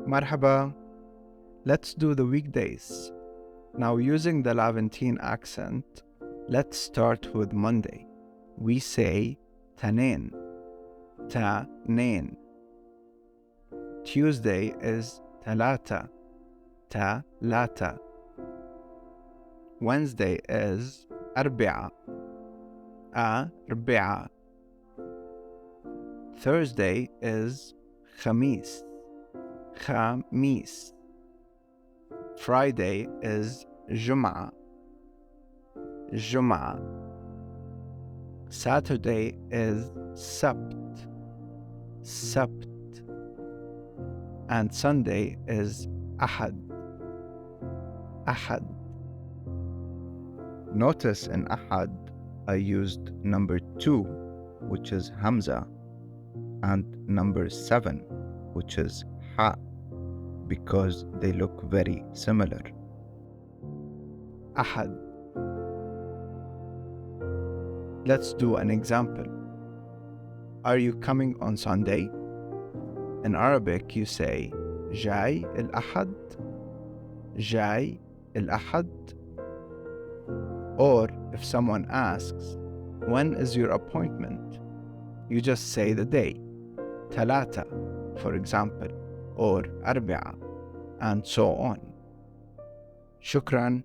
Marhaba. Let's do the weekdays. Now, using the Levantine accent, let's start with Monday. We say tanin, ta-nin. Tuesday is talata, ta-lata. Wednesday is arbi'a, arbi'a. Thursday is khamis, khamis. Friday is jum'a, jum'a. Saturday is sabt, sabt. And Sunday is ahad, ahad. Notice in ahad I used number 2, which is hamza, and number 7, which is ha, because they look very similar. Ahad. Let's do an example. Are you coming on Sunday? In Arabic, you say جاي الأحد, جاي الأحد. Or if someone asks, when is your appointment? You just say the day, talata, for example, or arbi'a, and so on. Shukran.